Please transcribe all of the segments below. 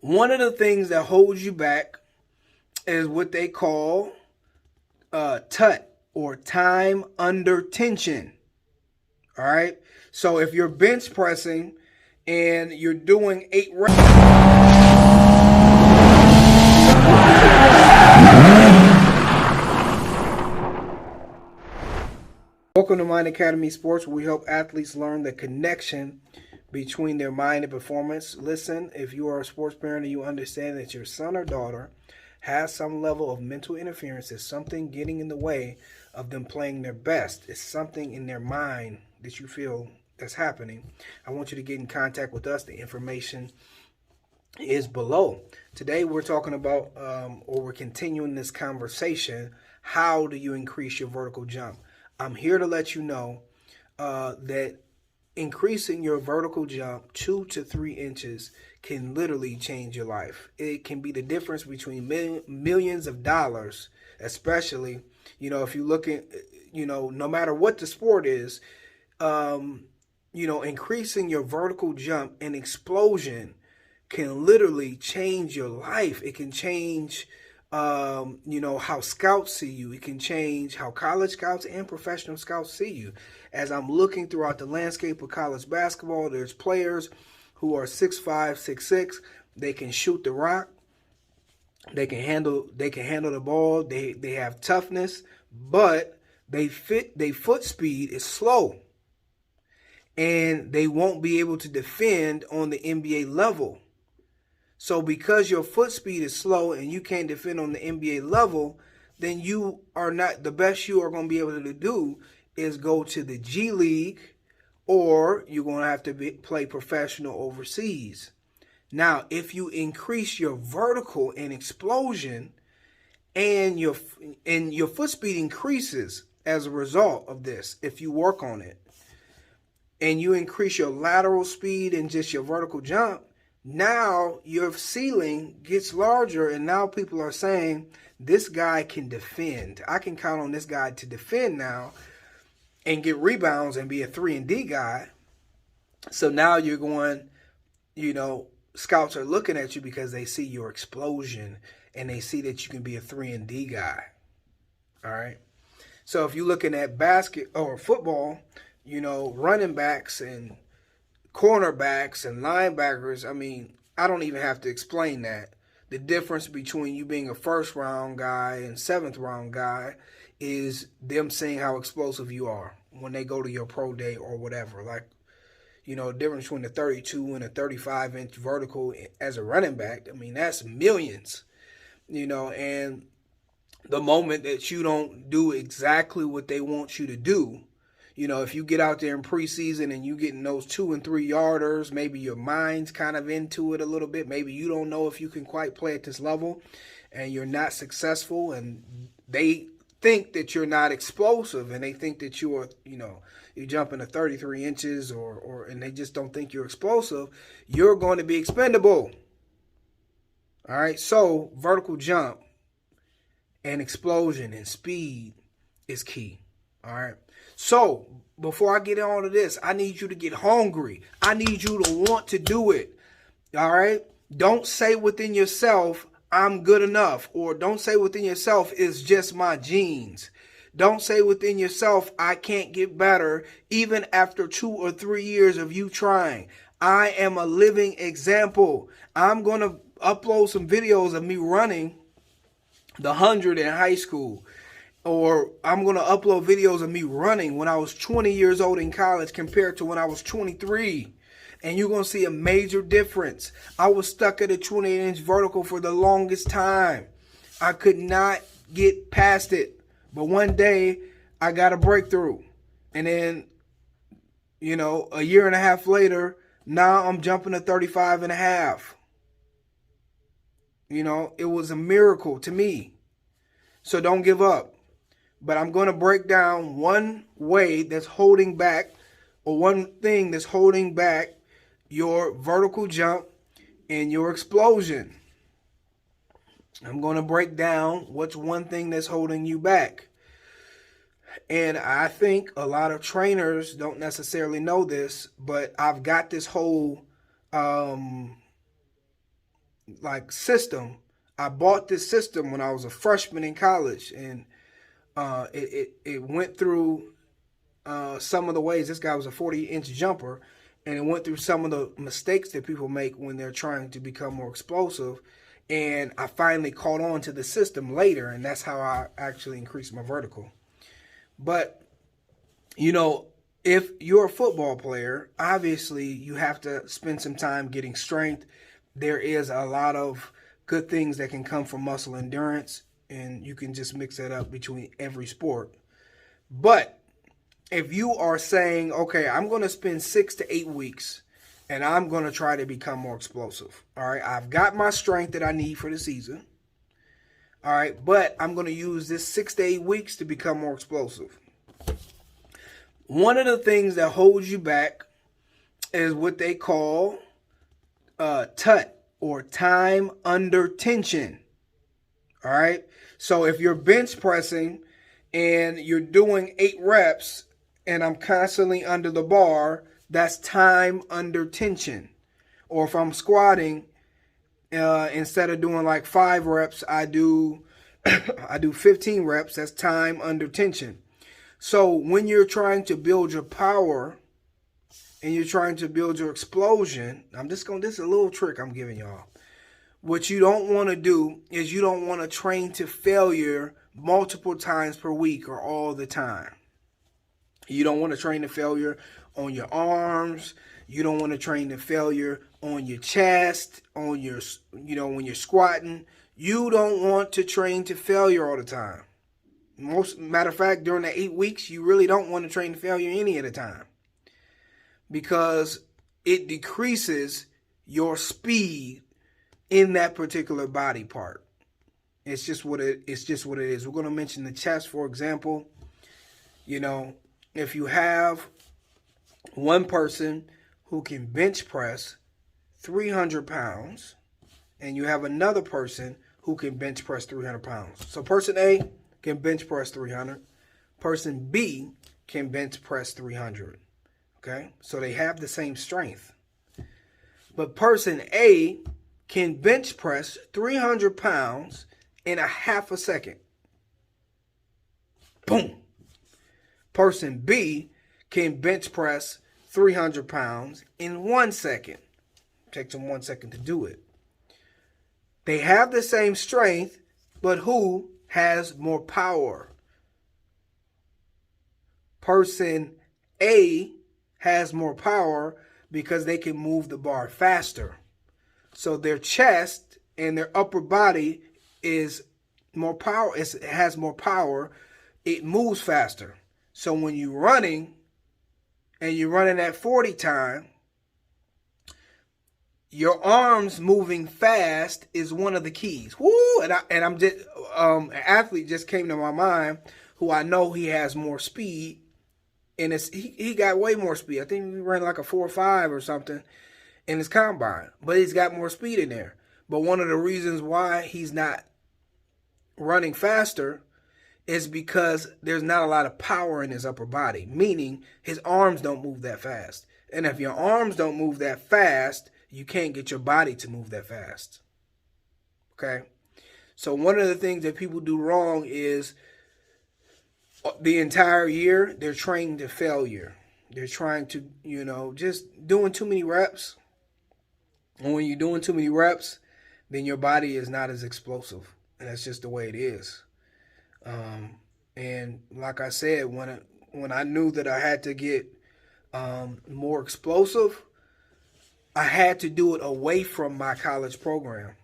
One of the things that holds you back is what they call TUT, or time under tension. All right. So if you're bench pressing and you're doing 8 reps. Welcome to Mind Academy Sports, where we help athletes learn the connection between their mind and performance. Listen, if you are a sports parent and you understand that your son or daughter has some level of mental interference, is something getting in the way of them playing their best, it's something in their mind that you feel that's happening, I want you to get in contact with us. The information is below. Today we're talking about, or we're continuing this conversation, how do you increase your vertical jump? I'm here to let you know that increasing your vertical jump 2 to 3 inches can literally change your life. It can be the difference between millions of dollars, especially, if you look at, no matter what the sport is, increasing your vertical jump and explosion can literally change your life. It can change, how scouts see you. It can change how college scouts and professional scouts see you. As I'm looking throughout the landscape of college basketball, there's players who are 6'5", 6'6". They can shoot the rock. They can handle the ball. They have toughness, but their foot speed is slow, and they won't be able to defend on the NBA level. So because your foot speed is slow and you can't defend on the NBA level, then you are not, the best you are going to be able to do is go to the G League, or you're going to have to play professional overseas. Now, if you increase your vertical and explosion, and your foot speed increases as a result of this, if you work on it, and you increase your lateral speed and just your vertical jump, now your ceiling gets larger, and now people are saying, this guy can defend. I can count on this guy to defend now and get rebounds and be a 3-and-D guy. So now you're going, scouts are looking at you because they see your explosion and they see that you can be a 3-and-D guy. All right. So if you're looking at basket or football, running backs and cornerbacks and linebackers, I don't even have to explain that. The difference between you being a first-round guy and seventh-round guy is them seeing how explosive you are when they go to your pro day or whatever. Like, the difference between the 32 and a 35-inch vertical as a running back, that's millions, and the moment that you don't do exactly what they want you to do, if you get out there in preseason and you getting those 2 and 3 yarders, maybe your mind's kind of into it a little bit. Maybe you don't know if you can quite play at this level and you're not successful, and they think that you're not explosive, and they think that you are, you're jumping to 33 inches and they just don't think you're explosive. You're going to be expendable. All right. So vertical jump and explosion and speed is key. All right. So before I get on to this, I need you to get hungry. I need you to want to do it. All right. Don't say within yourself, I'm good enough, or don't say within yourself, it's just my genes. Don't say within yourself, I can't get better, even after 2 or 3 years of you trying. I am a living example. I'm going to upload some videos of me running the 100 in high school. Or I'm going to upload videos of me running when I was 20 years old in college compared to when I was 23. And you're going to see a major difference. I was stuck at a 28-inch vertical for the longest time. I could not get past it. But one day, I got a breakthrough. And then, a year and a half later, now I'm jumping to 35 and a half. It was a miracle to me. So don't give up. But I'm going to break down one way that's holding back, or one thing that's holding back your vertical jump and your explosion. I'm going to break down what's one thing that's holding you back. And I think a lot of trainers don't necessarily know this, but I've got this whole like system. I bought this system when I was a freshman in college, and it went through some of the ways. This guy was a 40-inch jumper, and it went through some of the mistakes that people make when they're trying to become more explosive. And I finally caught on to the system later, and that's how I actually increased my vertical. But, you know, if you're a football player, obviously you have to spend some time getting strength. There is a lot of good things that can come from muscle endurance, and you can just mix that up between every sport. But if you are saying, okay, I'm going to spend 6 to 8 weeks and I'm going to try to become more explosive. All right, I've got my strength that I need for the season. All right, but I'm going to use this 6 to 8 weeks to become more explosive. One of the things that holds you back is what they call TUT, or time under tension. All right, so if you're bench pressing and you're doing 8 reps and I'm constantly under the bar, that's time under tension. Or if I'm squatting, instead of doing like 5 reps, I do 15 reps. That's time under tension. So when you're trying to build your power and you're trying to build your explosion, this is a little trick I'm giving y'all. What you don't want to do is you don't want to train to failure multiple times per week or all the time. You don't want to train to failure on your arms. You don't want to train to failure on your chest, on your, when you're squatting. You don't want to train to failure all the time. Matter of fact, during the 8 weeks, you really don't want to train to failure any of the time, because it decreases your speed in that particular body part. It's just what it is. We're going to mention the chest, for example. If you have one person who can bench press 300 pounds and you have another person who can bench press 300 pounds. So person A can bench press 300. Person B can bench press 300. Okay? So they have the same strength. But person A can bench press 300 pounds in a half a second. Boom. Person B can bench press 300 pounds in 1 second. Takes them 1 second to do it. They have the same strength, but who has more power? Person A has more power because they can move the bar faster. So their chest and their upper body is more power. It has more power. It moves faster. So when you're running and you're running at 40 time, your arms moving fast is one of the keys. Woo! And I'm just an athlete just came to my mind who I know he has more speed, and he got way more speed. I think he ran like a 4.5 or something in his combine, but he's got more speed in there. But one of the reasons why he's not running faster is because there's not a lot of power in his upper body, meaning his arms don't move that fast. And if your arms don't move that fast, you can't get your body to move that fast. Okay? So one of the things that people do wrong is the entire year they're training to failure. They're trying to, just doing too many reps. And when you're doing too many reps, then your body is not as explosive. And that's just the way it is. And like I said, when I knew that I had to get more explosive, I had to do it away from my college program,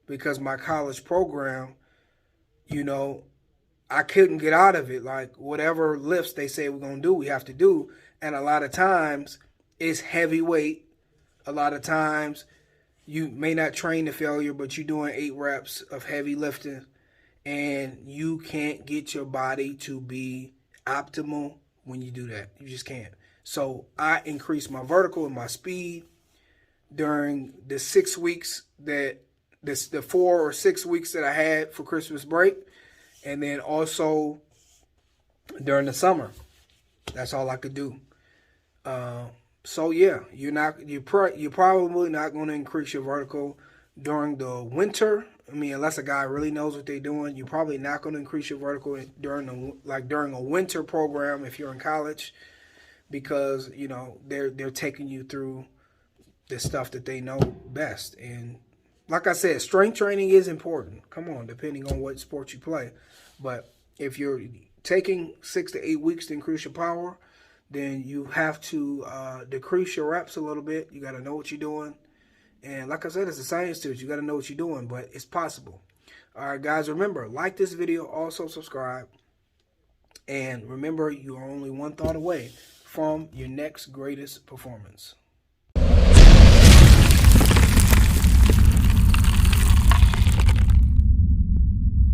because my college program, I couldn't get out of it. Like whatever lifts they say we're going to do, we have to do. And a lot of times it's heavyweight. A lot of times you may not train to failure, but you're doing 8 reps of heavy lifting. And you can't get your body to be optimal when you do that. You just can't. So I increased my vertical and my speed during the 6 weeks the 4 or 6 weeks that I had for Christmas break. And then also during the summer. That's all I could do. So yeah, you're probably not going to increase your vertical during the winter. I mean, unless a guy really knows what they're doing, you're probably not going to increase your vertical during a winter program if you're in college, because they're taking you through the stuff that they know best. And like I said, strength training is important. Come on, depending on what sport you play. But if you're taking 6 to 8 weeks to increase your power, then you have to decrease your reps a little bit. You got to know what you're doing. And like I said, it's a science to it. You got to know what you're doing, but it's possible. All right, guys, remember, like this video, also subscribe. And remember, you are only one thought away from your next greatest performance.